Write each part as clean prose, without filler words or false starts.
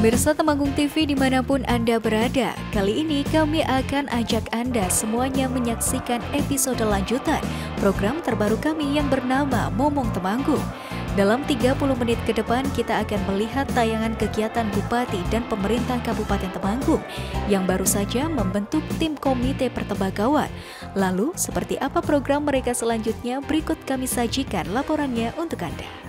Pemirsa Temanggung TV dimanapun Anda berada, kali ini kami akan ajak Anda semuanya menyaksikan episode lanjutan program terbaru kami yang bernama Momong Temanggung. Dalam 30 menit ke depan kita akan melihat tayangan kegiatan Bupati dan pemerintah Kabupaten Temanggung yang baru saja membentuk tim komite pertembagauan. Lalu, seperti apa program mereka selanjutnya? Berikut kami sajikan laporannya untuk Anda.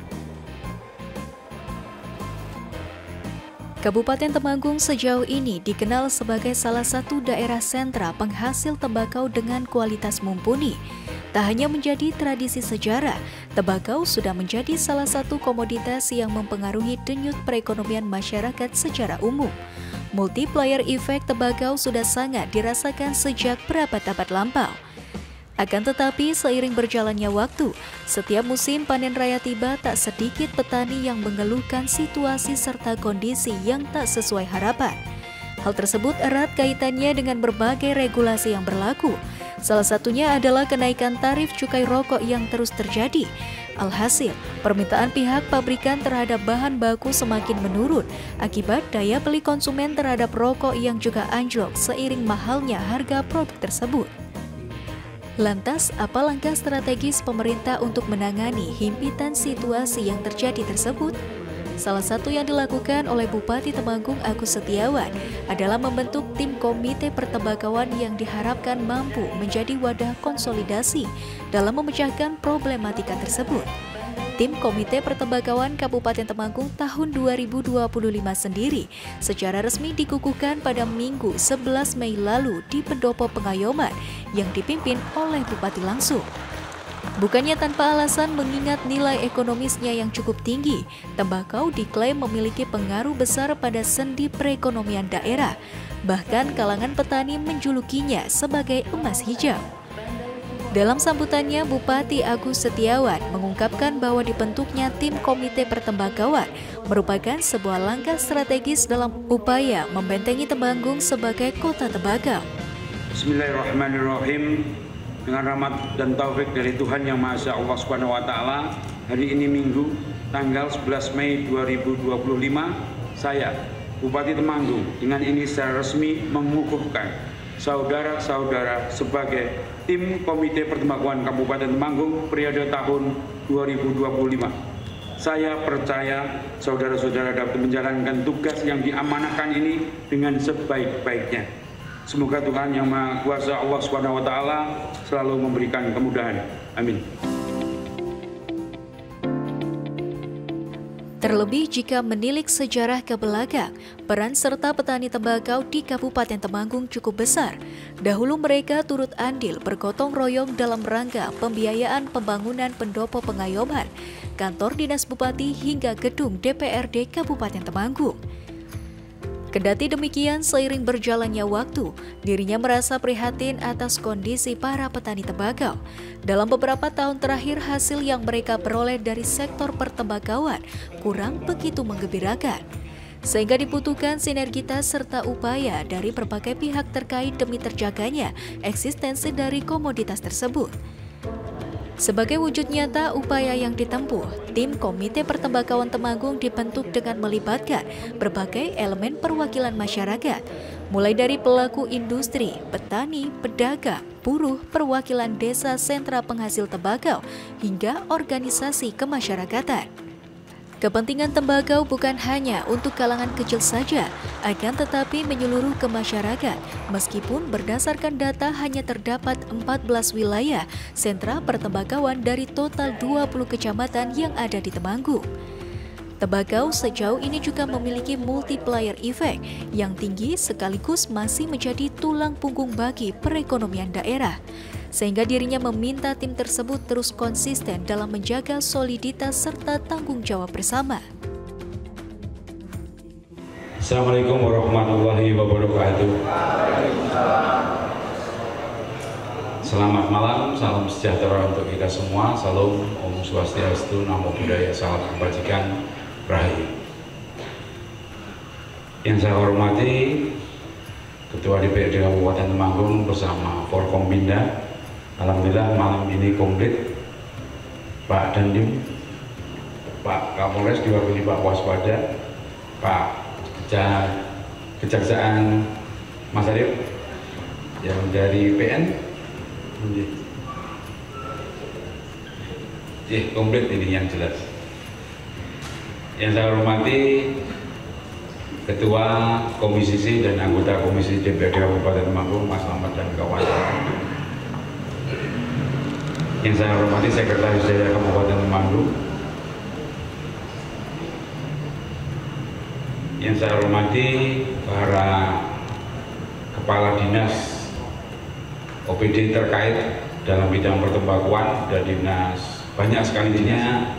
Kabupaten Temanggung sejauh ini dikenal sebagai salah satu daerah sentra penghasil tembakau dengan kualitas mumpuni. Tak hanya menjadi tradisi sejarah, tembakau sudah menjadi salah satu komoditas yang mempengaruhi denyut perekonomian masyarakat secara umum. Multiplier effect tembakau sudah sangat dirasakan sejak berabad-abad lampau. Akan tetapi seiring berjalannya waktu, setiap musim panen raya tiba tak sedikit petani yang mengeluhkan situasi serta kondisi yang tak sesuai harapan. Hal tersebut erat kaitannya dengan berbagai regulasi yang berlaku. Salah satunya adalah kenaikan tarif cukai rokok yang terus terjadi. Alhasil, permintaan pihak pabrikan terhadap bahan baku semakin menurun akibat daya beli konsumen terhadap rokok yang juga anjlok seiring mahalnya harga produk tersebut. Lantas, apa langkah strategis pemerintah untuk menangani himpitan situasi yang terjadi tersebut? Salah satu yang dilakukan oleh Bupati Temanggung Agus Setiawan adalah membentuk tim komite pertembagauan yang diharapkan mampu menjadi wadah konsolidasi dalam memecahkan problematika tersebut. Tim Komite Pertembagauan Kabupaten Temanggung tahun 2025 sendiri secara resmi dikukuhkan pada Minggu 11 Mei lalu di Pendopo Pengayoman yang dipimpin oleh Bupati langsung. Bukannya tanpa alasan mengingat nilai ekonomisnya yang cukup tinggi, tembakau diklaim memiliki pengaruh besar pada sendi perekonomian daerah. Bahkan kalangan petani menjulukinya sebagai emas hijau. Dalam sambutannya, Bupati Agus Setiawan mengungkapkan bahwa dibentuknya tim komite pertembagauan merupakan sebuah langkah strategis dalam upaya membentengi Temanggung sebagai kota tembakau. Bismillahirrahmanirrahim. Dengan rahmat dan taufik dari Tuhan Yang Maha Esa Allah Subhanahu wa taala, hari ini Minggu, tanggal 11 Mei 2025, saya Bupati Temanggung dengan ini secara resmi mengukuhkan saudara-saudara sebagai tim Komite Pertembagauan Kabupaten Temanggung periode tahun 2025. Saya percaya saudara-saudara dapat menjalankan tugas yang diamanahkan ini dengan sebaik-baiknya. Semoga Tuhan Yang Maha Kuasa Allah Subhanahu wa taala selalu memberikan kemudahan. Amin. Terlebih jika menilik sejarah ke belakang, peran serta petani tembakau di Kabupaten Temanggung cukup besar. Dahulu mereka turut andil bergotong royong dalam rangka pembiayaan pembangunan Pendopo Pengayoman, kantor dinas bupati hingga gedung DPRD Kabupaten Temanggung. Kendati demikian, seiring berjalannya waktu, dirinya merasa prihatin atas kondisi para petani tembakau. Dalam beberapa tahun terakhir, hasil yang mereka peroleh dari sektor pertembakauan kurang begitu menggembirakan. Sehingga dibutuhkan sinergitas serta upaya dari berbagai pihak terkait demi terjaganya eksistensi dari komoditas tersebut. Sebagai wujud nyata upaya yang ditempuh, tim Komite Pertembagauan Temanggung dibentuk dengan melibatkan berbagai elemen perwakilan masyarakat, mulai dari pelaku industri, petani, pedagang, buruh, perwakilan desa sentra penghasil tembakau, hingga organisasi kemasyarakatan. Kepentingan tembakau bukan hanya untuk kalangan kecil saja, akan tetapi menyeluruh ke masyarakat. Meskipun berdasarkan data hanya terdapat 14 wilayah sentra pertembakauan dari total 20 kecamatan yang ada di Temanggung. Tembakau sejauh ini juga memiliki multiplier effect yang tinggi sekaligus masih menjadi tulang punggung bagi perekonomian daerah. Sehingga dirinya meminta tim tersebut terus konsisten dalam menjaga soliditas serta tanggung jawab bersama. Assalamualaikum warahmatullahi wabarakatuh. Selamat malam, salam sejahtera untuk kita semua. Salam, Om Swastiastu, Namo Buddhaya, salam kebajikan, Rahayu. Yang saya hormati Ketua DPRD Kabupaten Temanggung bersama Forkompinda. Alhamdulillah malam ini komplit. Pak Dandim, Pak Kapolres diwakili Pak Waspada, Pak Kejaksaan Mas Arif, yang dari PN, komplit ini yang jelas. Yang saya hormati Ketua Komisi C dan anggota Komisi DPRD Kabupaten Temanggung, Mas Slamet dan kawan. Yang saya hormati Sekretaris Daerah Kabupaten Temanggung. Yang saya hormati para kepala dinas OPD terkait dalam bidang pertembakuan dan dinas, banyak sekali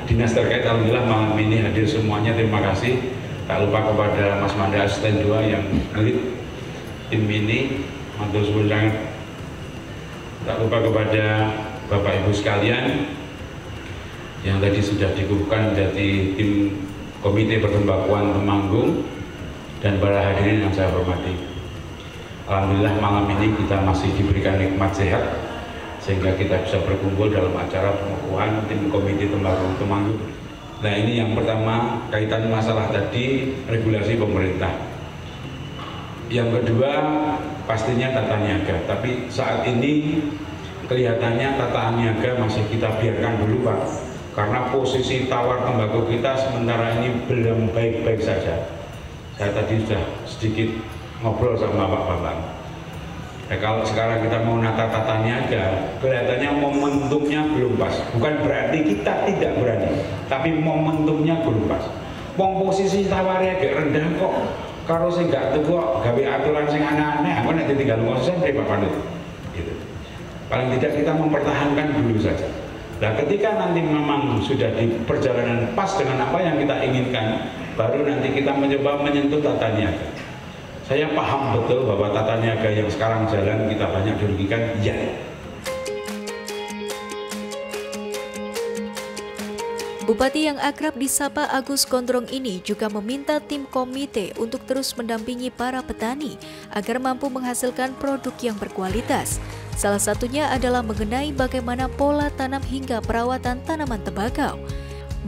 dinas terkait. Alhamdulillah malam ini hadir semuanya, terima kasih. Tak lupa kepada Mas Manda Asisten 2 yang lead tim ini, matur suwun sangat. Tak lupa kepada Bapak Ibu sekalian yang tadi sudah dikukuhkan dari tim Komite Pertembakuan Temanggung dan para hadirin yang saya hormati. Alhamdulillah malam ini kita masih diberikan nikmat sehat sehingga kita bisa berkumpul dalam acara pengukuhan tim Komite Tembakau Temanggung. Nah, ini yang pertama kaitan masalah tadi regulasi pemerintah. Yang kedua pastinya tata niaga, tapi saat ini kelihatannya tata niaga masih kita biarkan dulu, Pak, karena posisi tawar tembakau kita sementara ini belum baik-baik saja. Saya tadi sudah sedikit ngobrol sama Pak Bambang. Kalau sekarang kita mau nata tata niaga, kelihatannya momentumnya belum pas. Bukan berarti kita tidak berani, tapi momentumnya belum pas. Posisi tawarnya agak rendah kok. Kalau saya nggak tuh kok gawe aturan sing aneh-aneh, aku nanti tinggal konsen Pak Panut. Gitu. Paling tidak kita mempertahankan dulu saja. Nah, ketika nanti memang sudah di perjalanan pas dengan apa yang kita inginkan, baru nanti kita mencoba menyentuh tata niaga. Saya paham betul bahwa tata niaga yang sekarang jalan kita banyak dirugikan, ya. Bupati yang akrab disapa Agus Gondrong ini juga meminta tim komite untuk terus mendampingi para petani agar mampu menghasilkan produk yang berkualitas. Salah satunya adalah mengenai bagaimana pola tanam hingga perawatan tanaman tembakau.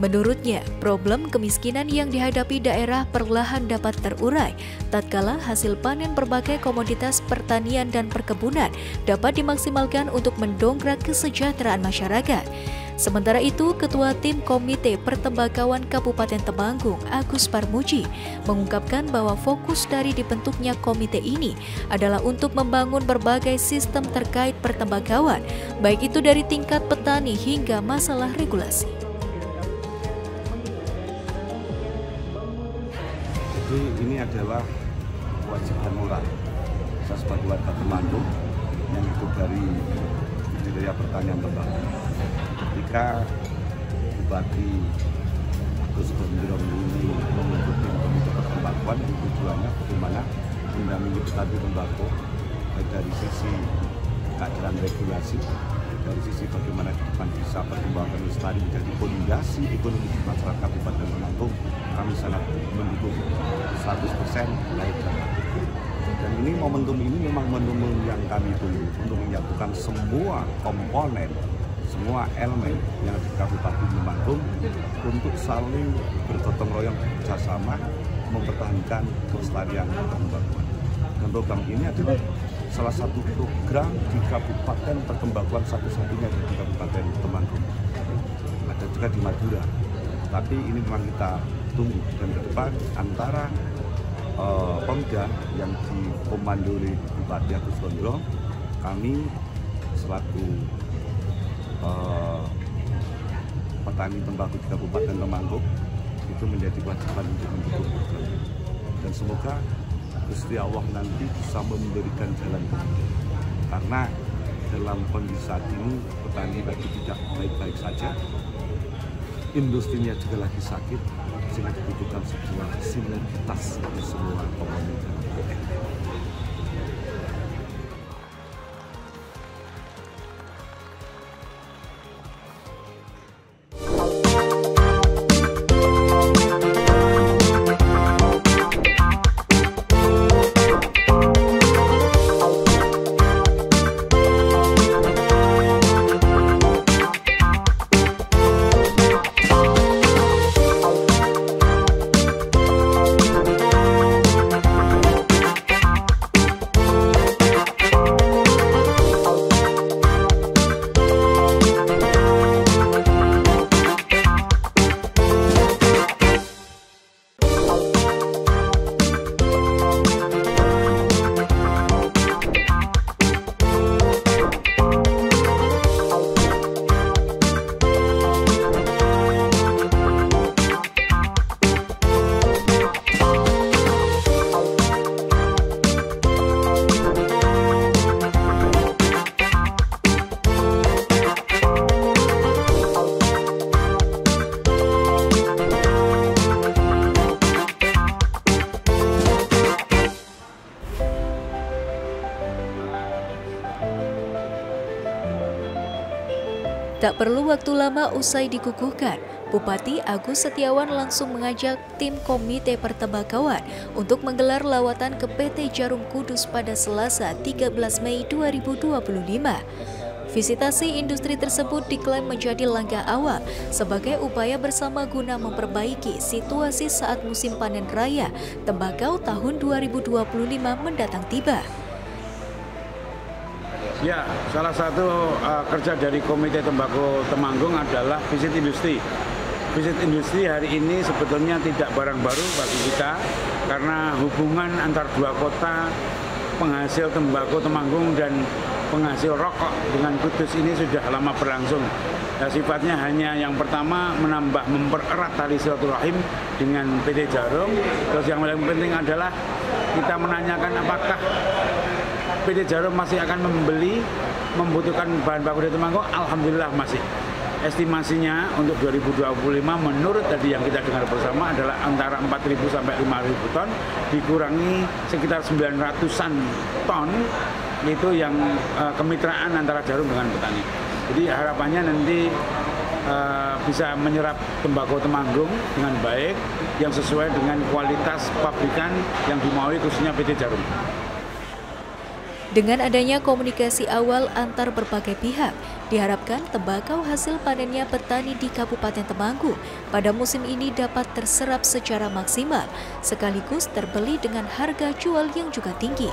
Menurutnya, problem kemiskinan yang dihadapi daerah perlahan dapat terurai tatkala hasil panen berbagai komoditas pertanian dan perkebunan dapat dimaksimalkan untuk mendongkrak kesejahteraan masyarakat. Sementara itu, Ketua Tim Komite Pertembakauan Kabupaten Temanggung, Agus Parmuji, mengungkapkan bahwa fokus dari dibentuknya komite ini adalah untuk membangun berbagai sistem terkait pertembakauan, baik itu dari tingkat petani hingga masalah regulasi. Jadi ini adalah kewajiban moral saya sebagai warga Temanggung yang hidup dari budidaya pertanian tembakau. Ketika Bupati Agus Gondrong ini membentuk tim komite pertembakauan, yang tujuannya bagaimana mendampingi petani tembakau baik dari sisi keadilan regulasi, dari sisi bagaimana ke depan bisa perkembangan lestari menjadi fondasi ekonomi di masyarakat Kabupaten Temanggung. Kami sangat mendukung 100% baik. Dan ini momentum ini memang momentum yang kami tunggu untuk menyatukan semua komponen, semua elemen yang ada di Kabupaten Temanggung untuk saling bergotong royong bekerjasama mempertahankan kelestarian pertembakauan. Dan program ini adalah salah satu program di Kabupaten Pertembakauan satu-satunya di Kabupaten Temanggung. Ada juga di Madura. Tapi ini memang kita tunggu, dan ke depan antara Pemda yang dikomandoi Bupati Agus Gondrong, kami selaku petani tembakau di Kabupaten Temanggung itu menjadi kewajiban untuk mendukung program. Dan semoga Gusti Allah nanti bisa memberikan jalan kemudian. Karena dalam kondisi saat ini petani lagi tidak baik-baik saja, industrinya juga lagi sakit, sehingga dibutuhkan sebuah sinergitas di semua komunitas. Tak perlu waktu lama usai dikukuhkan, Bupati Agus Setiawan langsung mengajak tim Komite Pertembakauan untuk menggelar lawatan ke PT Djarum Kudus pada Selasa 13 Mei 2025. Visitasi industri tersebut diklaim menjadi langkah awal sebagai upaya bersama guna memperbaiki situasi saat musim panen raya tembakau tahun 2025 mendatang tiba. Ya, salah satu kerja dari Komite Tembakau Temanggung adalah visit industri. Visit industri hari ini sebetulnya tidak barang baru bagi kita karena hubungan antar dua kota penghasil tembakau Temanggung dan penghasil rokok dengan Kudus ini sudah lama berlangsung. Sifatnya hanya yang pertama mempererat tali silaturahim dengan PT Djarum. Terus yang paling penting adalah kita menanyakan apakah PT Djarum masih akan membutuhkan bahan baku dari Temanggung. Alhamdulillah masih. Estimasinya untuk 2025 menurut tadi yang kita dengar bersama adalah antara 4.000 sampai 5.000 ton dikurangi sekitar 900-an ton itu yang kemitraan antara Djarum dengan petani. Jadi harapannya nanti bisa menyerap tembakau Temanggung dengan baik yang sesuai dengan kualitas pabrikan yang dimaui khususnya PT Djarum. Dengan adanya komunikasi awal antar berbagai pihak, diharapkan tembakau hasil panennya petani di Kabupaten Temanggung pada musim ini dapat terserap secara maksimal, sekaligus terbeli dengan harga jual yang juga tinggi.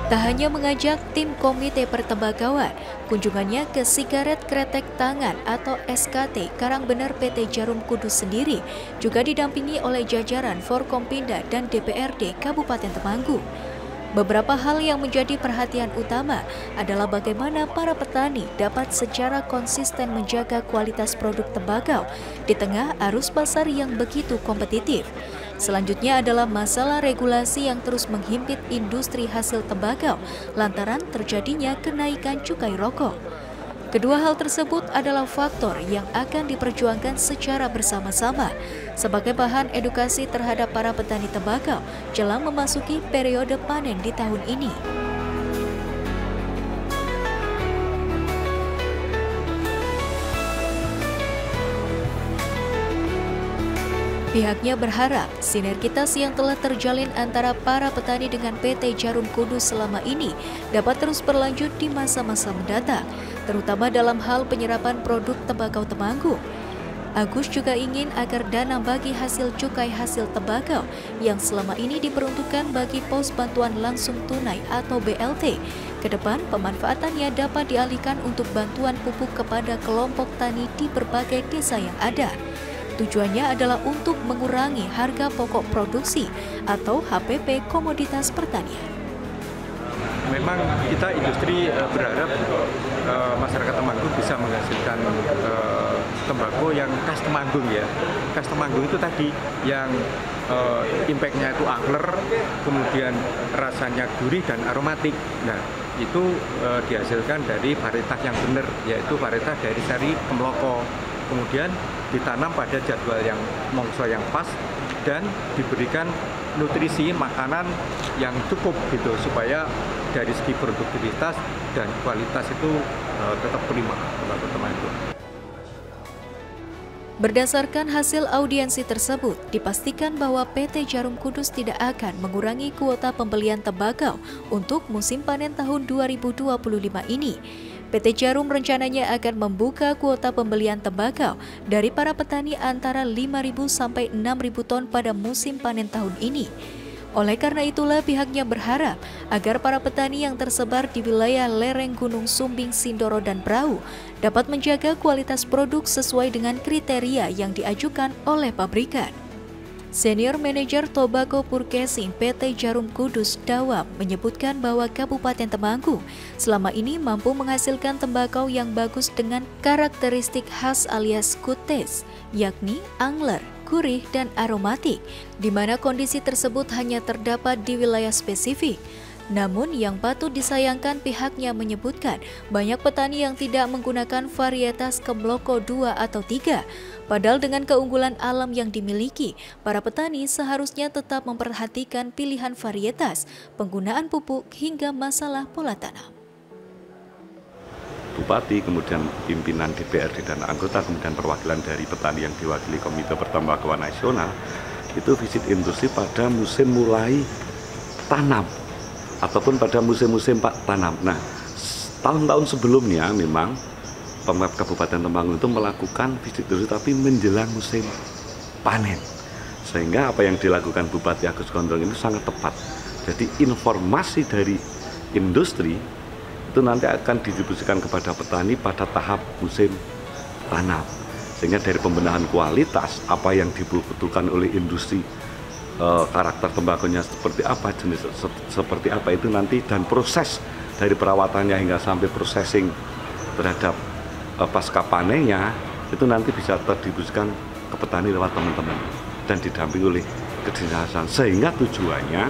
Tak hanya mengajak tim Komite Pertembakauan, kunjungannya ke Sigaret Kretek Tangan atau SKT Karangbener PT Djarum Kudus sendiri juga didampingi oleh jajaran Forkompinda dan DPRD Kabupaten Temanggung. Beberapa hal yang menjadi perhatian utama adalah bagaimana para petani dapat secara konsisten menjaga kualitas produk tembakau di tengah arus pasar yang begitu kompetitif. Selanjutnya adalah masalah regulasi yang terus menghimpit industri hasil tembakau lantaran terjadinya kenaikan cukai rokok. Kedua hal tersebut adalah faktor yang akan diperjuangkan secara bersama-sama sebagai bahan edukasi terhadap para petani tembakau jelang memasuki periode panen di tahun ini. Pihaknya berharap sinergitas yang telah terjalin antara para petani dengan PT Djarum Kudus selama ini dapat terus berlanjut di masa-masa mendatang, terutama dalam hal penyerapan produk tembakau Temanggung. Agus juga ingin agar dana bagi hasil cukai hasil tembakau yang selama ini diperuntukkan bagi pos bantuan langsung tunai atau BLT, ke depan pemanfaatannya dapat dialihkan untuk bantuan pupuk kepada kelompok tani di berbagai desa yang ada. Tujuannya adalah untuk mengurangi harga pokok produksi atau HPP komoditas pertanian. Memang kita industri berharap masyarakat Temanggung bisa menghasilkan tembakau yang khas Temanggung ya. Khas Temanggung itu tadi yang impact-nya itu angler, kemudian rasanya gurih dan aromatik. Nah, itu dihasilkan dari varietas yang benar, yaitu varietas dari seri Kemloko. Kemudian ditanam pada jadwal yang mongso yang pas dan diberikan nutrisi makanan yang cukup gitu supaya dari segi produktivitas dan kualitas itu tetap prima untuk Temanggung. Berdasarkan hasil audiensi tersebut, dipastikan bahwa PT Djarum Kudus tidak akan mengurangi kuota pembelian tembakau untuk musim panen tahun 2025 ini. PT Djarum rencananya akan membuka kuota pembelian tembakau dari para petani antara 5.000 sampai 6.000 ton pada musim panen tahun ini. Oleh karena itulah pihaknya berharap agar para petani yang tersebar di wilayah lereng Gunung Sumbing, Sindoro, dan Brau dapat menjaga kualitas produk sesuai dengan kriteria yang diajukan oleh pabrikan. Senior Manager Tobacco Purchasing PT Djarum Kudus Dawam menyebutkan bahwa Kabupaten Temanggung selama ini mampu menghasilkan tembakau yang bagus dengan karakteristik khas alias good taste, yakni angler, gurih, dan aromatik, di mana kondisi tersebut hanya terdapat di wilayah spesifik. Namun yang patut disayangkan pihaknya menyebutkan banyak petani yang tidak menggunakan varietas Kemloko 2 atau 3. Padahal dengan keunggulan alam yang dimiliki, para petani seharusnya tetap memperhatikan pilihan varietas, penggunaan pupuk hingga masalah pola tanam. Bupati, kemudian pimpinan DPRD dan anggota, kemudian perwakilan dari petani yang diwakili Komite Pertembakauan Nasional, itu visit industri pada musim mulai tanam ataupun pada musim-musim tanam. Nah, tahun-tahun sebelumnya memang Pemkab Kabupaten Temanggung itu melakukan visit industri tapi menjelang musim panen. Sehingga apa yang dilakukan Bupati Agus Gondrong ini sangat tepat. Jadi informasi dari industri itu nanti akan didistribusikan kepada petani pada tahap musim tanam. Sehingga dari pembenahan kualitas, apa yang dibutuhkan oleh industri, karakter tembakunya seperti apa, jenis seperti apa itu nanti, dan proses dari perawatannya hingga sampai processing terhadap pasca panennya itu nanti bisa terdistribusikan ke petani lewat teman-teman dan didampingi oleh kedinasan. Sehingga tujuannya,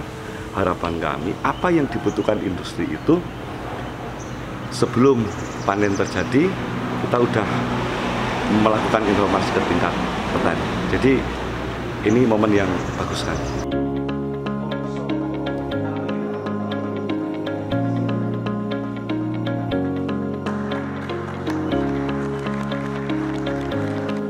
harapan kami, apa yang dibutuhkan industri itu sebelum panen terjadi kita udah melakukan informasi ke tingkat petani. Jadi ini momen yang bagus sekali.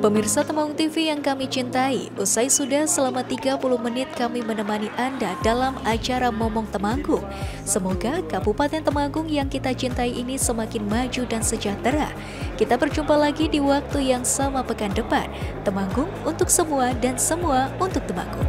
Pemirsa Temanggung TV yang kami cintai, usai sudah selama 30 menit kami menemani Anda dalam acara Momong Temanggung. Semoga Kabupaten Temanggung yang kita cintai ini semakin maju dan sejahtera. Kita berjumpa lagi di waktu yang sama pekan depan. Temanggung untuk semua dan semua untuk Temanggung.